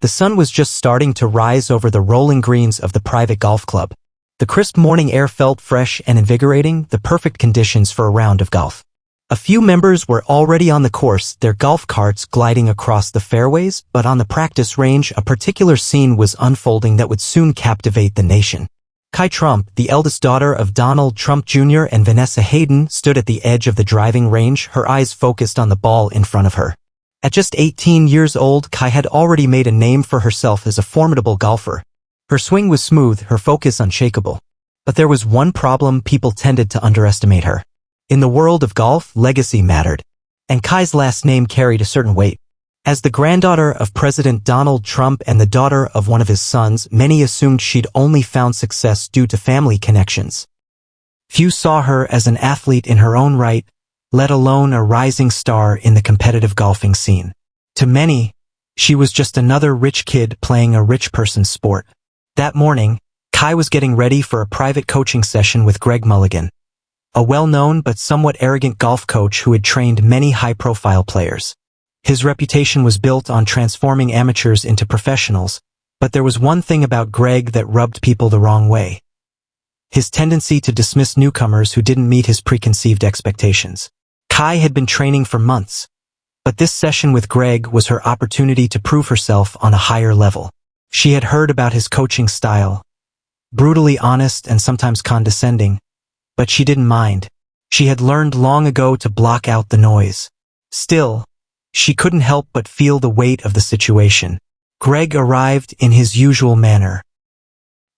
The sun was just starting to rise over the rolling greens of the private golf club. The crisp morning air felt fresh and invigorating, the perfect conditions for a round of golf. A few members were already on the course, their golf carts gliding across the fairways, but on the practice range a particular scene was unfolding that would soon captivate the nation. Kai Trump, the eldest daughter of Donald Trump Jr. and Vanessa Hayden, stood at the edge of the driving range, her eyes focused on the ball in front of her. At just 18 years old, Kai had already made a name for herself as a formidable golfer. Her swing was smooth, her focus unshakable. But there was one problem: people tended to underestimate her. In the world of golf, legacy mattered. And Kai's last name carried a certain weight. As the granddaughter of President Donald Trump and the daughter of one of his sons, many assumed she'd only found success due to family connections. Few saw her as an athlete in her own right, let alone a rising star in the competitive golfing scene. To many, she was just another rich kid playing a rich person's sport. That morning, Kai was getting ready for a private coaching session with Greg Mulligan, a well-known but somewhat arrogant golf coach who had trained many high-profile players. His reputation was built on transforming amateurs into professionals, but there was one thing about Greg that rubbed people the wrong way: his tendency to dismiss newcomers who didn't meet his preconceived expectations. Kai had been training for months, but this session with Greg was her opportunity to prove herself on a higher level. She had heard about his coaching style, brutally honest and sometimes condescending, but she didn't mind. She had learned long ago to block out the noise. Still, she couldn't help but feel the weight of the situation. Greg arrived in his usual manner.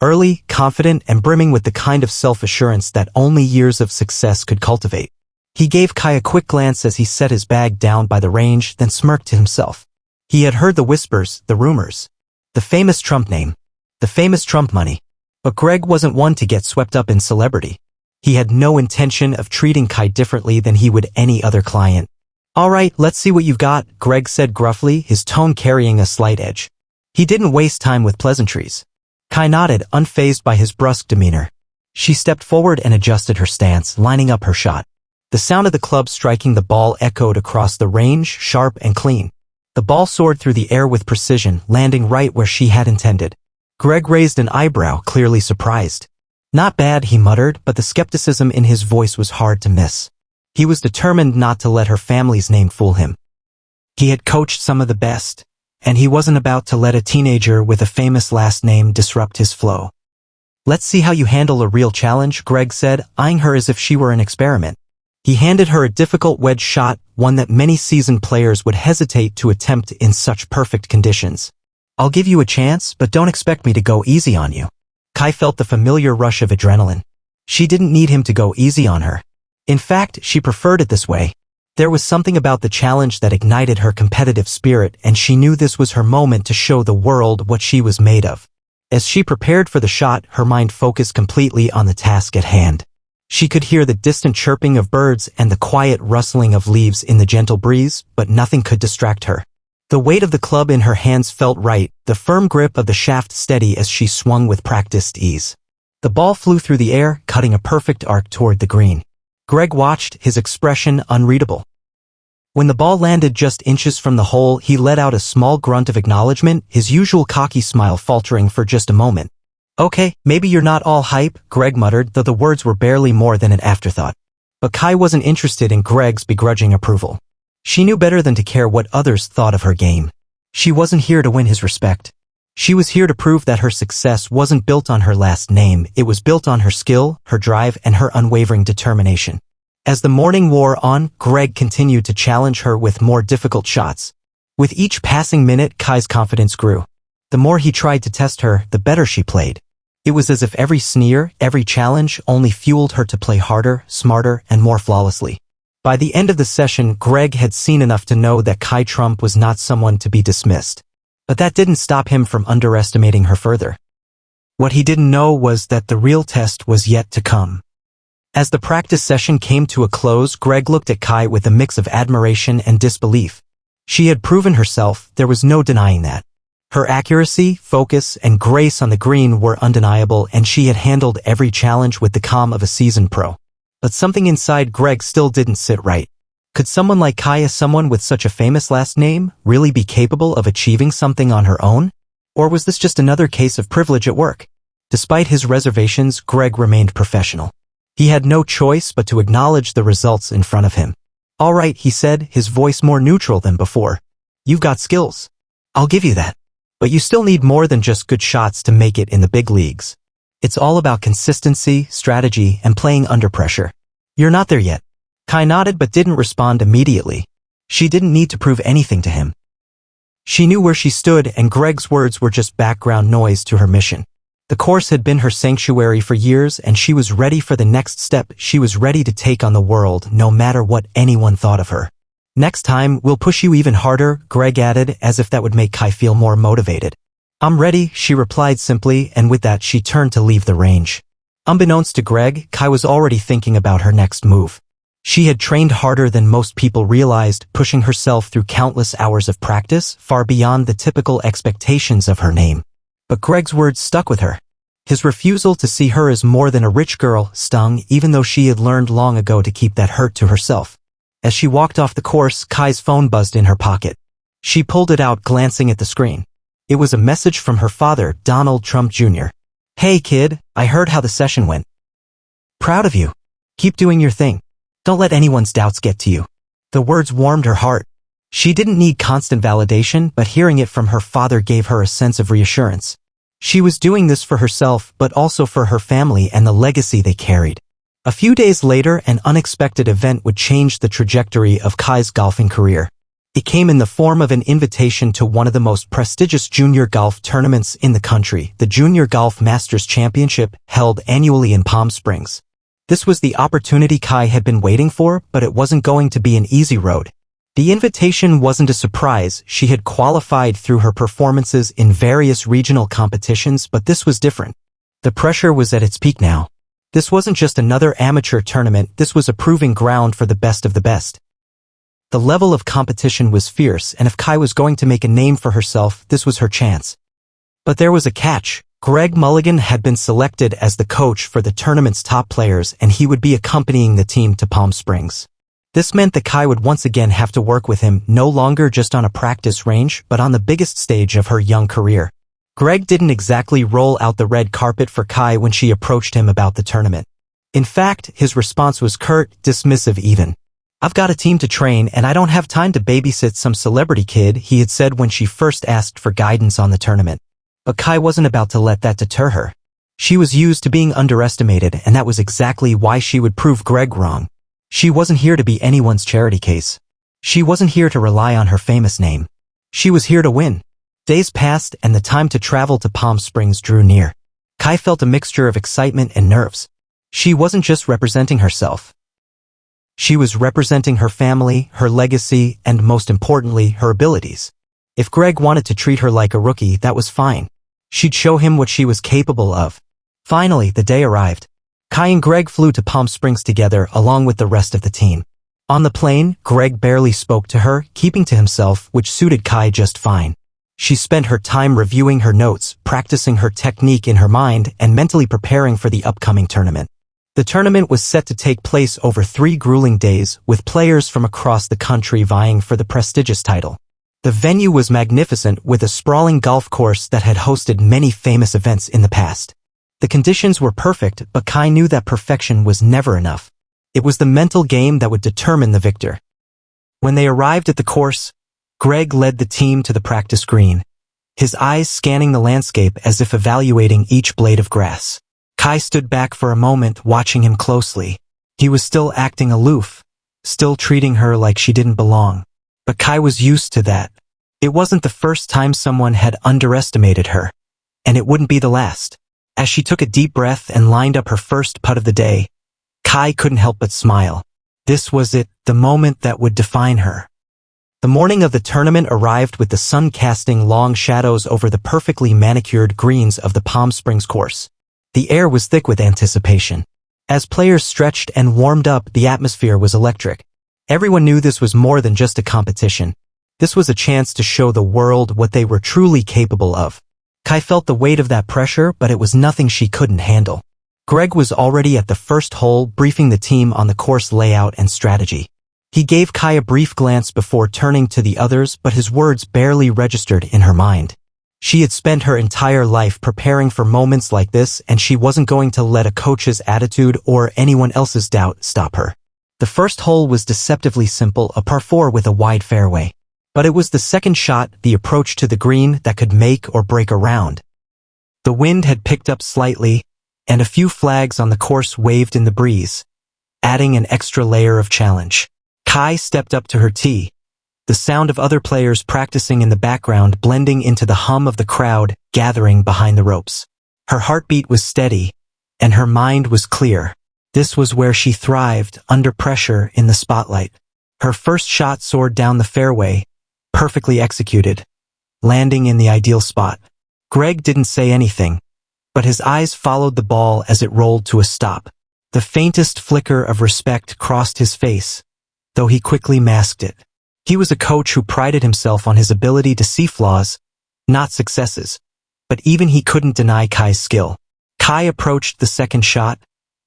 Early, confident, and brimming with the kind of self-assurance that only years of success could cultivate. He gave Kai a quick glance as he set his bag down by the range, then smirked to himself. He had heard the whispers, the rumors. The famous Trump name. The famous Trump money. But Greg wasn't one to get swept up in celebrity. He had no intention of treating Kai differently than he would any other client. "All right, let's see what you've got," Greg said gruffly, his tone carrying a slight edge. He didn't waste time with pleasantries. Kai nodded, unfazed by his brusque demeanor. She stepped forward and adjusted her stance, lining up her shot. The sound of the club striking the ball echoed across the range, sharp and clean. The ball soared through the air with precision, landing right where she had intended. Greg raised an eyebrow, clearly surprised. "Not bad," he muttered, but the skepticism in his voice was hard to miss. He was determined not to let her family's name fool him. He had coached some of the best, and he wasn't about to let a teenager with a famous last name disrupt his flow. "Let's see how you handle a real challenge," Greg said, eyeing her as if she were an experiment. He handed her a difficult wedge shot, one that many seasoned players would hesitate to attempt in such perfect conditions. "I'll give you a chance, but don't expect me to go easy on you." Kai felt the familiar rush of adrenaline. She didn't need him to go easy on her. In fact, she preferred it this way. There was something about the challenge that ignited her competitive spirit, and she knew this was her moment to show the world what she was made of. As she prepared for the shot, her mind focused completely on the task at hand. She could hear the distant chirping of birds and the quiet rustling of leaves in the gentle breeze, but nothing could distract her. The weight of the club in her hands felt right, the firm grip of the shaft steady as she swung with practiced ease. The ball flew through the air, cutting a perfect arc toward the green. Greg watched, his expression unreadable. When the ball landed just inches from the hole, he let out a small grunt of acknowledgement, his usual cocky smile faltering for just a moment. "Okay, maybe you're not all hype," Greg muttered, though the words were barely more than an afterthought. But Kai wasn't interested in Greg's begrudging approval. She knew better than to care what others thought of her game. She wasn't here to win his respect. She was here to prove that her success wasn't built on her last name, it was built on her skill, her drive, and her unwavering determination. As the morning wore on, Greg continued to challenge her with more difficult shots. With each passing minute, Kai's confidence grew. The more he tried to test her, the better she played. It was as if every sneer, every challenge only fueled her to play harder, smarter, and more flawlessly. By the end of the session, Greg had seen enough to know that Kai Trump was not someone to be dismissed. But that didn't stop him from underestimating her further. What he didn't know was that the real test was yet to come. As the practice session came to a close, Greg looked at Kai with a mix of admiration and disbelief. She had proven herself, there was no denying that. Her accuracy, focus, and grace on the green were undeniable, and she had handled every challenge with the calm of a seasoned pro. But something inside Greg still didn't sit right. Could someone like Kaya, someone with such a famous last name, really be capable of achieving something on her own? Or was this just another case of privilege at work? Despite his reservations, Greg remained professional. He had no choice but to acknowledge the results in front of him. "All right," he said, his voice more neutral than before. "You've got skills. I'll give you that. But you still need more than just good shots to make it in the big leagues. It's all about consistency, strategy, and playing under pressure. You're not there yet." Kai nodded but didn't respond immediately. She didn't need to prove anything to him. She knew where she stood, and Greg's words were just background noise to her mission. The course had been her sanctuary for years, and she was ready for the next step. She was ready to take on the world, no matter what anyone thought of her. "Next time, we'll push you even harder," Greg added, as if that would make Kai feel more motivated. "I'm ready," she replied simply, and with that she turned to leave the range. Unbeknownst to Greg, Kai was already thinking about her next move. She had trained harder than most people realized, pushing herself through countless hours of practice, far beyond the typical expectations of her name. But Greg's words stuck with her. His refusal to see her as more than a rich girl stung, even though she had learned long ago to keep that hurt to herself. As she walked off the course, Kai's phone buzzed in her pocket. She pulled it out, glancing at the screen. It was a message from her father, Donald Trump Jr. "Hey kid, I heard how the session went. Proud of you. Keep doing your thing. Don't let anyone's doubts get to you." The words warmed her heart. She didn't need constant validation, but hearing it from her father gave her a sense of reassurance. She was doing this for herself, but also for her family and the legacy they carried. A few days later, an unexpected event would change the trajectory of Kai's golfing career. It came in the form of an invitation to one of the most prestigious junior golf tournaments in the country, the Junior Golf Masters Championship, held annually in Palm Springs. This was the opportunity Kai had been waiting for, but it wasn't going to be an easy road. The invitation wasn't a surprise. She had qualified through her performances in various regional competitions, but this was different. The pressure was at its peak now. This wasn't just another amateur tournament, this was a proving ground for the best of the best. The level of competition was fierce, and if Kai was going to make a name for herself, this was her chance. But there was a catch. Greg Mulligan had been selected as the coach for the tournament's top players, and he would be accompanying the team to Palm Springs. This meant that Kai would once again have to work with him, no longer just on a practice range, but on the biggest stage of her young career. Greg didn't exactly roll out the red carpet for Kai when she approached him about the tournament. In fact, his response was curt, dismissive even. "I've got a team to train, and I don't have time to babysit some celebrity kid," he had said when she first asked for guidance on the tournament. But Kai wasn't about to let that deter her. She was used to being underestimated, and that was exactly why she would prove Greg wrong. She wasn't here to be anyone's charity case. She wasn't here to rely on her famous name. She was here to win. Days passed, and the time to travel to Palm Springs drew near. Kai felt a mixture of excitement and nerves. She wasn't just representing herself. She was representing her family, her legacy, and most importantly, her abilities. If Greg wanted to treat her like a rookie, that was fine. She'd show him what she was capable of. Finally, the day arrived. Kai and Greg flew to Palm Springs together along with the rest of the team. On the plane, Greg barely spoke to her, keeping to himself, which suited Kai just fine. She spent her time reviewing her notes, practicing her technique in her mind, and mentally preparing for the upcoming tournament. The tournament was set to take place over 3 grueling days, with players from across the country vying for the prestigious title. The venue was magnificent, with a sprawling golf course that had hosted many famous events in the past. The conditions were perfect, but Kai knew that perfection was never enough. It was the mental game that would determine the victor. When they arrived at the course, Greg led the team to the practice green, his eyes scanning the landscape as if evaluating each blade of grass. Kai stood back for a moment, watching him closely. He was still acting aloof, still treating her like she didn't belong. But Kai was used to that. It wasn't the first time someone had underestimated her, and it wouldn't be the last. As she took a deep breath and lined up her first putt of the day, Kai couldn't help but smile. This was it, the moment that would define her. The morning of the tournament arrived with the sun casting long shadows over the perfectly manicured greens of the Palm Springs course. The air was thick with anticipation. As players stretched and warmed up, the atmosphere was electric. Everyone knew this was more than just a competition. This was a chance to show the world what they were truly capable of. Kai felt the weight of that pressure, but it was nothing she couldn't handle. Greg was already at the first hole, briefing the team on the course layout and strategy. He gave Kai a brief glance before turning to the others, but his words barely registered in her mind. She had spent her entire life preparing for moments like this, and she wasn't going to let a coach's attitude or anyone else's doubt stop her. The first hole was deceptively simple, a par 4 with a wide fairway. But it was the second shot, the approach to the green, that could make or break a round. The wind had picked up slightly, and a few flags on the course waved in the breeze, adding an extra layer of challenge. Kai stepped up to her tee, the sound of other players practicing in the background blending into the hum of the crowd gathering behind the ropes. Her heartbeat was steady, and her mind was clear. This was where she thrived, under pressure in the spotlight. Her first shot soared down the fairway, perfectly executed, landing in the ideal spot. Greg didn't say anything, but his eyes followed the ball as it rolled to a stop. The faintest flicker of respect crossed his face, though he quickly masked it. He was a coach who prided himself on his ability to see flaws, not successes, but even he couldn't deny Kai's skill. Kai approached the second shot,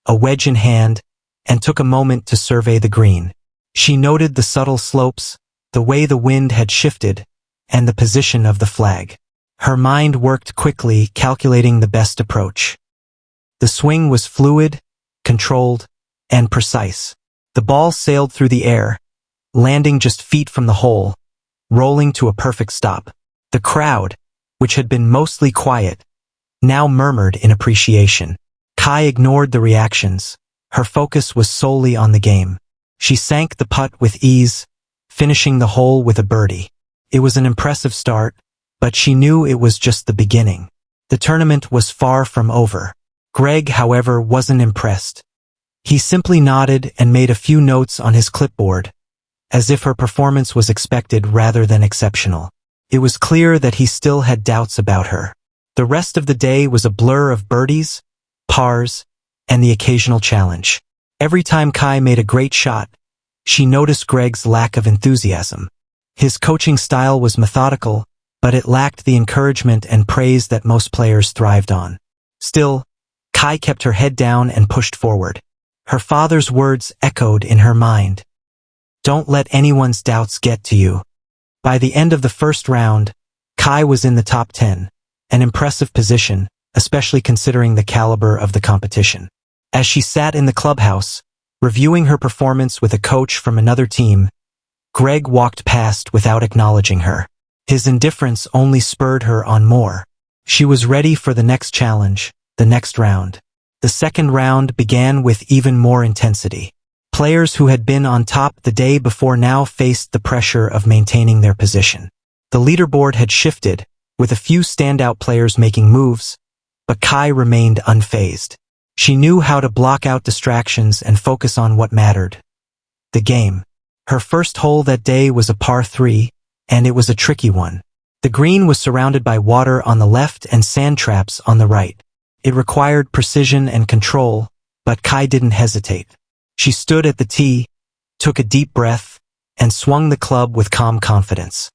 a wedge in hand, and took a moment to survey the green. She noted the subtle slopes, the way the wind had shifted, and the position of the flag. Her mind worked quickly, calculating the best approach. The swing was fluid, controlled, and precise. The ball sailed through the air, landing just feet from the hole, rolling to a perfect stop. The crowd, which had been mostly quiet, now murmured in appreciation. Kai ignored the reactions. Her focus was solely on the game. She sank the putt with ease, finishing the hole with a birdie. It was an impressive start, but she knew it was just the beginning. The tournament was far from over. Greg, however, wasn't impressed. He simply nodded and made a few notes on his clipboard, as if her performance was expected rather than exceptional. It was clear that he still had doubts about her. The rest of the day was a blur of birdies, pars, and the occasional challenge. Every time Kai made a great shot, she noticed Greg's lack of enthusiasm. His coaching style was methodical, but it lacked the encouragement and praise that most players thrived on. Still, Kai kept her head down and pushed forward. Her father's words echoed in her mind. Don't let anyone's doubts get to you. By the end of the first round, Kai was in the top 10, an impressive position, especially considering the caliber of the competition. As she sat in the clubhouse, reviewing her performance with a coach from another team, Greg walked past without acknowledging her. His indifference only spurred her on more. She was ready for the next challenge, the next round. The second round began with even more intensity. Players who had been on top the day before now faced the pressure of maintaining their position. The leaderboard had shifted, with a few standout players making moves, but Kai remained unfazed. She knew how to block out distractions and focus on what mattered: the game. Her first hole that day was a par 3, and it was a tricky one. The green was surrounded by water on the left and sand traps on the right. It required precision and control, but Kai didn't hesitate. She stood at the tee, took a deep breath, and swung the club with calm confidence.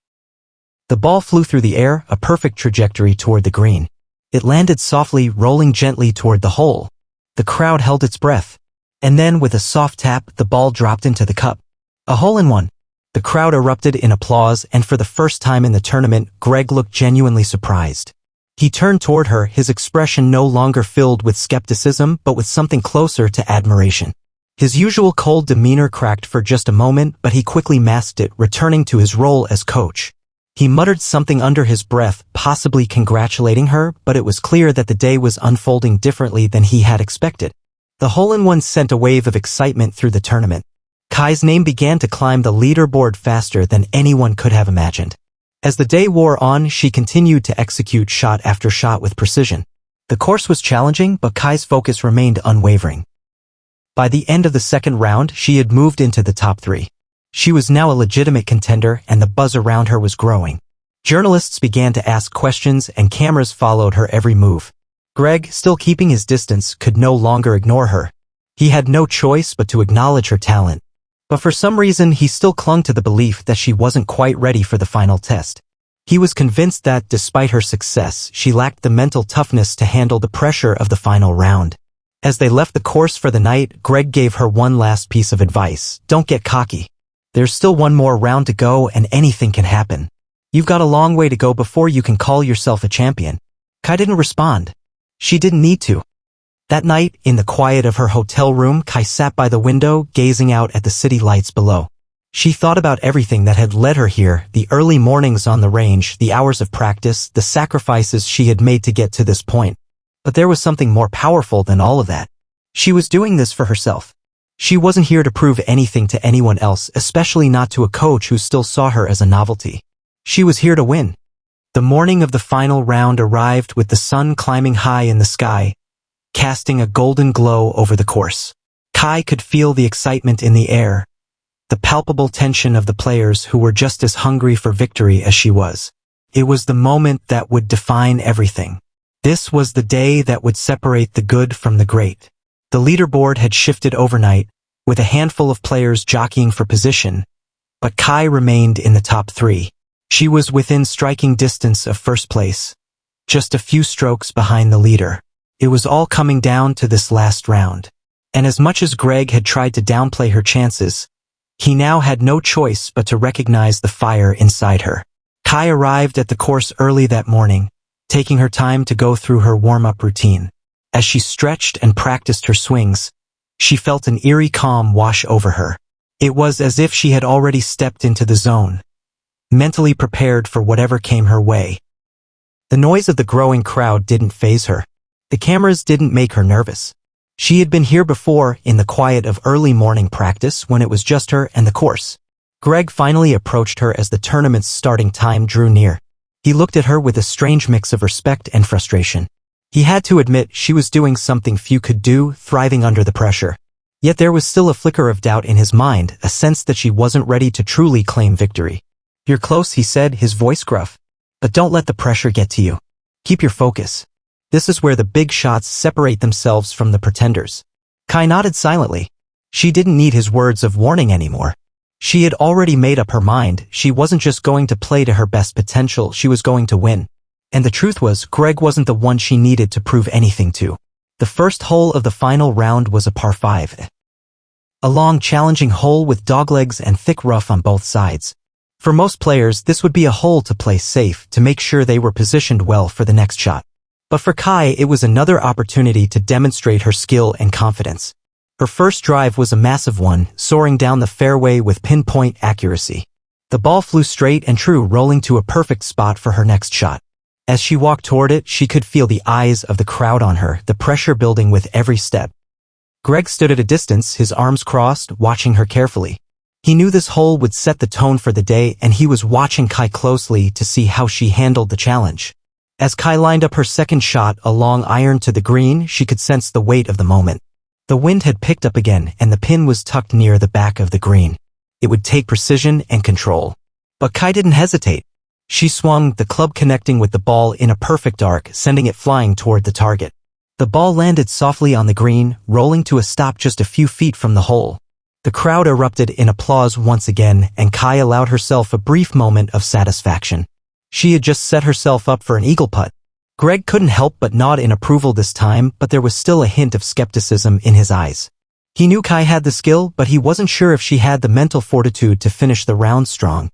The ball flew through the air, a perfect trajectory toward the green. It landed softly, rolling gently toward the hole. The crowd held its breath, and then with a soft tap, the ball dropped into the cup. A hole-in-one. The crowd erupted in applause, and for the first time in the tournament, Greg looked genuinely surprised. He turned toward her, his expression no longer filled with skepticism, but with something closer to admiration. His usual cold demeanor cracked for just a moment, but he quickly masked it, returning to his role as coach. He muttered something under his breath, possibly congratulating her, but it was clear that the day was unfolding differently than he had expected. The hole-in-one sent a wave of excitement through the tournament. Kai's name began to climb the leaderboard faster than anyone could have imagined. As the day wore on, she continued to execute shot after shot with precision. The course was challenging, but Kai's focus remained unwavering. By the end of the second round, she had moved into the top 3. She was now a legitimate contender, and the buzz around her was growing. Journalists began to ask questions, and cameras followed her every move. Greg, still keeping his distance, could no longer ignore her. He had no choice but to acknowledge her talent. But for some reason, he still clung to the belief that she wasn't quite ready for the final test. He was convinced that, despite her success, she lacked the mental toughness to handle the pressure of the final round. As they left the course for the night, Greg gave her one last piece of advice: don't get cocky. There's still one more round to go and anything can happen. You've got a long way to go before you can call yourself a champion. Kai didn't respond. She didn't need to. That night, in the quiet of her hotel room, Kai sat by the window, gazing out at the city lights below. She thought about everything that had led her here, the early mornings on the range, the hours of practice, the sacrifices she had made to get to this point. But there was something more powerful than all of that. She was doing this for herself. She wasn't here to prove anything to anyone else, especially not to a coach who still saw her as a novelty. She was here to win. The morning of the final round arrived with the sun climbing high in the sky, casting a golden glow over the course. Kai could feel the excitement in the air, the palpable tension of the players who were just as hungry for victory as she was. It was the moment that would define everything. This was the day that would separate the good from the great. The leaderboard had shifted overnight, with a handful of players jockeying for position, but Kai remained in the top 3. She was within striking distance of first place, just a few strokes behind the leader. It was all coming down to this last round. And as much as Greg had tried to downplay her chances, he now had no choice but to recognize the fire inside her. Kai arrived at the course early that morning, taking her time to go through her warm-up routine. As she stretched and practiced her swings, she felt an eerie calm wash over her. It was as if she had already stepped into the zone, mentally prepared for whatever came her way. The noise of the growing crowd didn't faze her. The cameras didn't make her nervous. She had been here before, in the quiet of early morning practice when it was just her and the course. Greg finally approached her as the tournament's starting time drew near. He looked at her with a strange mix of respect and frustration. He had to admit she was doing something few could do, thriving under the pressure. Yet there was still a flicker of doubt in his mind, a sense that she wasn't ready to truly claim victory. "You're close," he said, his voice gruff. "But don't let the pressure get to you. Keep your focus. This is where the big shots separate themselves from the pretenders." Kai nodded silently. She didn't need his words of warning anymore. She had already made up her mind. She wasn't just going to play to her best potential, she was going to win. And the truth was, Greg wasn't the one she needed to prove anything to. The first hole of the final round was a par 5. A long, challenging hole with doglegs and thick rough on both sides. For most players, this would be a hole to play safe, to make sure they were positioned well for the next shot. But for Kai, it was another opportunity to demonstrate her skill and confidence. Her first drive was a massive one, soaring down the fairway with pinpoint accuracy. The ball flew straight and true, rolling to a perfect spot for her next shot. As she walked toward it, she could feel the eyes of the crowd on her, the pressure building with every step. Greg stood at a distance, his arms crossed, watching her carefully. He knew this hole would set the tone for the day, and he was watching Kai closely to see how she handled the challenge. As Kai lined up her second shot, a long iron to the green, she could sense the weight of the moment. The wind had picked up again, and the pin was tucked near the back of the green. It would take precision and control. But Kai didn't hesitate. She swung, the club connecting with the ball in a perfect arc, sending it flying toward the target. The ball landed softly on the green, rolling to a stop just a few feet from the hole. The crowd erupted in applause once again, and Kai allowed herself a brief moment of satisfaction. She had just set herself up for an eagle putt. Greg couldn't help but nod in approval this time, but there was still a hint of skepticism in his eyes. He knew Kai had the skill, but he wasn't sure if she had the mental fortitude to finish the round strong.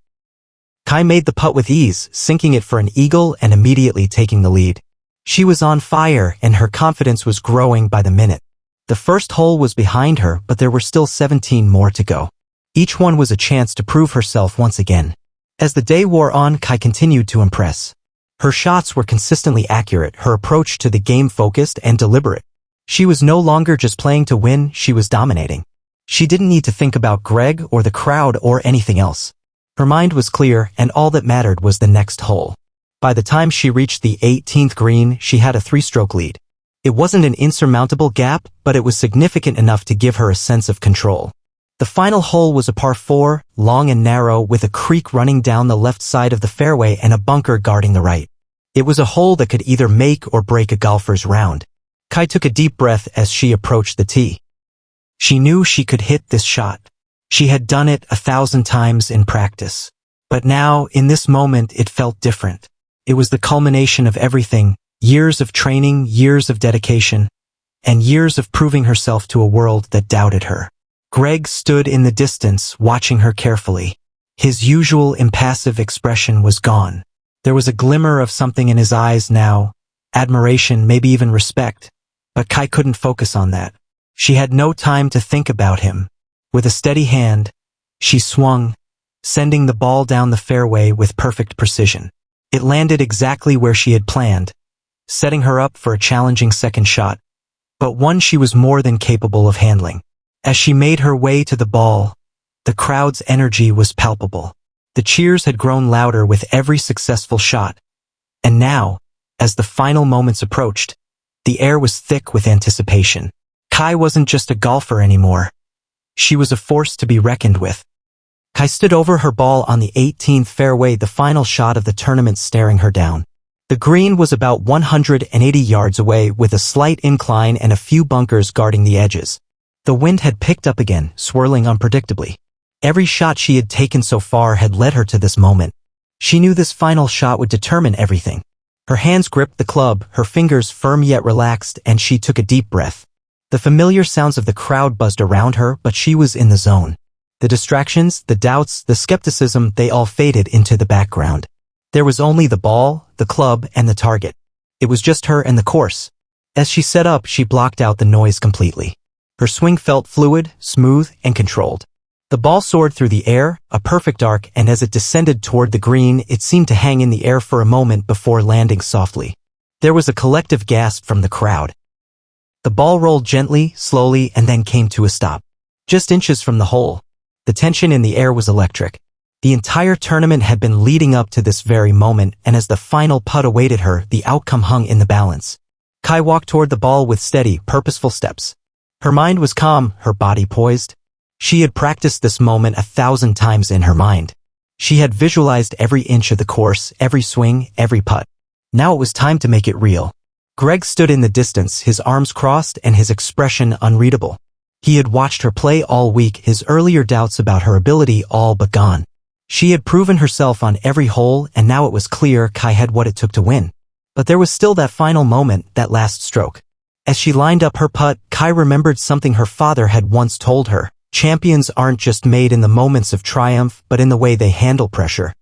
Kai made the putt with ease, sinking it for an eagle and immediately taking the lead. She was on fire, and her confidence was growing by the minute. The first hole was behind her, but there were still 17 more to go. Each one was a chance to prove herself once again. As the day wore on, Kai continued to impress. Her shots were consistently accurate, her approach to the game focused and deliberate. She was no longer just playing to win, she was dominating. She didn't need to think about Greg or the crowd or anything else. Her mind was clear, and all that mattered was the next hole. By the time she reached the 18th green, she had a 3-stroke lead. It wasn't an insurmountable gap, but it was significant enough to give her a sense of control. The final hole was a par 4, long and narrow, with a creek running down the left side of the fairway and a bunker guarding the right. It was a hole that could either make or break a golfer's round. Kai took a deep breath as she approached the tee. She knew she could hit this shot. She had done it 1,000 times in practice. But now, in this moment, it felt different. It was the culmination of everything, years of training, years of dedication, and years of proving herself to a world that doubted her. Greg stood in the distance, watching her carefully. His usual impassive expression was gone. There was a glimmer of something in his eyes now, admiration, maybe even respect. But Kai couldn't focus on that. She had no time to think about him. With a steady hand, she swung, sending the ball down the fairway with perfect precision. It landed exactly where she had planned, setting her up for a challenging second shot, but one she was more than capable of handling. As she made her way to the ball, the crowd's energy was palpable. The cheers had grown louder with every successful shot, and now, as the final moments approached, the air was thick with anticipation. Kai wasn't just a golfer anymore. She was a force to be reckoned with. Kai stood over her ball on the 18th fairway, the final shot of the tournament staring her down. The green was about 180 yards away with a slight incline and a few bunkers guarding the edges. The wind had picked up again, swirling unpredictably. Every shot she had taken so far had led her to this moment. She knew this final shot would determine everything. Her hands gripped the club, her fingers firm yet relaxed, and she took a deep breath. The familiar sounds of the crowd buzzed around her, but she was in the zone. The distractions, the doubts, the skepticism, they all faded into the background. There was only the ball, the club, and the target. It was just her and the course. As she set up, she blocked out the noise completely. Her swing felt fluid, smooth, and controlled. The ball soared through the air, a perfect arc, and as it descended toward the green, it seemed to hang in the air for a moment before landing softly. There was a collective gasp from the crowd. The ball rolled gently, slowly, and then came to a stop. Just inches from the hole. The tension in the air was electric. The entire tournament had been leading up to this very moment, and as the final putt awaited her, the outcome hung in the balance. Kai walked toward the ball with steady, purposeful steps. Her mind was calm, her body poised. She had practiced this moment 1,000 times in her mind. She had visualized every inch of the course, every swing, every putt. Now it was time to make it real. Greg stood in the distance, his arms crossed and his expression unreadable. He had watched her play all week, his earlier doubts about her ability all but gone. She had proven herself on every hole, and now it was clear Kai had what it took to win. But there was still that final moment, that last stroke. As she lined up her putt, Kai remembered something her father had once told her. Champions aren't just made in the moments of triumph, but in the way they handle pressure.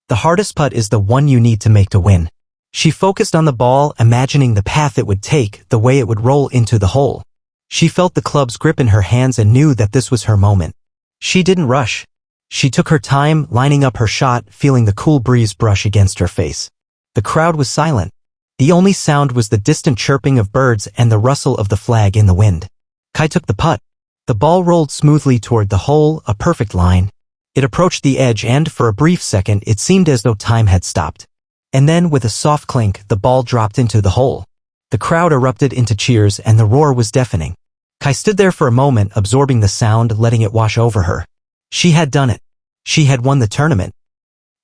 The hardest putt is the one you need to make to win. She focused on the ball, imagining the path it would take, the way it would roll into the hole. She felt the club's grip in her hands and knew that this was her moment. She didn't rush. She took her time, lining up her shot, feeling the cool breeze brush against her face. The crowd was silent. The only sound was the distant chirping of birds and the rustle of the flag in the wind. Kai took the putt. The ball rolled smoothly toward the hole, a perfect line. It approached the edge and, for a brief second, it seemed as though time had stopped. And then, with a soft clink, the ball dropped into the hole. The crowd erupted into cheers and the roar was deafening. Kai stood there for a moment, absorbing the sound, letting it wash over her. She had done it. She had won the tournament.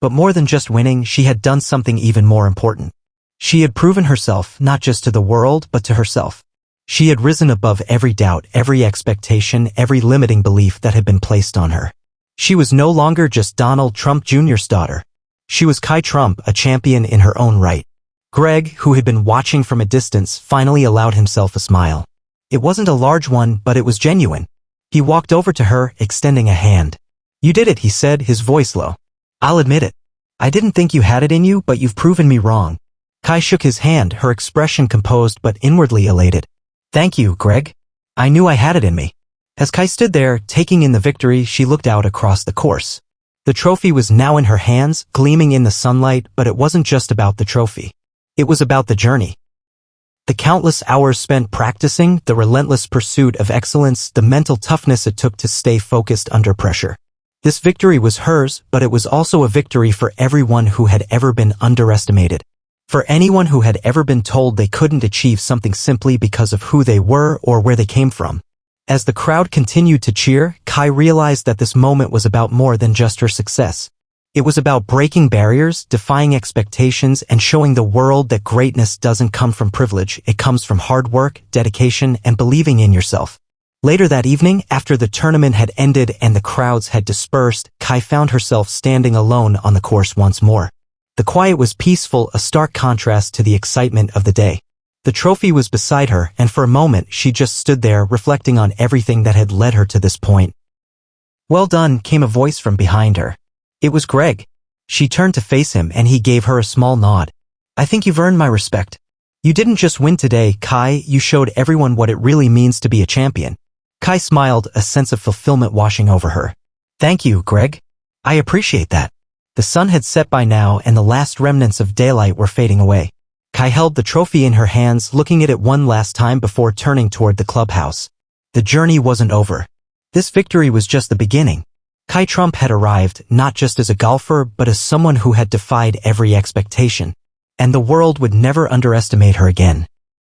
But more than just winning, she had done something even more important. She had proven herself, not just to the world, but to herself. She had risen above every doubt, every expectation, every limiting belief that had been placed on her. She was no longer just Donald Trump Jr.'s daughter. She was Kai Trump, a champion in her own right. Greg, who had been watching from a distance, finally allowed himself a smile. It wasn't a large one, but it was genuine. He walked over to her, extending a hand. "You did it," he said, his voice low. "I'll admit it. I didn't think you had it in you, but you've proven me wrong." Kai shook his hand, her expression composed but inwardly elated. "Thank you, Greg. I knew I had it in me." As Kai stood there, taking in the victory, she looked out across the course. The trophy was now in her hands, gleaming in the sunlight, but it wasn't just about the trophy. It was about the journey. The countless hours spent practicing, the relentless pursuit of excellence, the mental toughness it took to stay focused under pressure. This victory was hers, but it was also a victory for everyone who had ever been underestimated. For anyone who had ever been told they couldn't achieve something simply because of who they were or where they came from. As the crowd continued to cheer, Kai realized that this moment was about more than just her success. It was about breaking barriers, defying expectations, and showing the world that greatness doesn't come from privilege, it comes from hard work, dedication, and believing in yourself. Later that evening, after the tournament had ended and the crowds had dispersed, Kai found herself standing alone on the course once more. The quiet was peaceful, a stark contrast to the excitement of the day. The trophy was beside her, and for a moment she just stood there reflecting on everything that had led her to this point. "Well done," came a voice from behind her. It was Greg. She turned to face him and he gave her a small nod. "I think you've earned my respect. You didn't just win today, Kai, you showed everyone what it really means to be a champion." Kai smiled, a sense of fulfillment washing over her. "Thank you, Greg. I appreciate that." The sun had set by now and the last remnants of daylight were fading away. Kai held the trophy in her hands, looking at it one last time before turning toward the clubhouse. The journey wasn't over. This victory was just the beginning. Kai Trump had arrived, not just as a golfer, but as someone who had defied every expectation. And the world would never underestimate her again.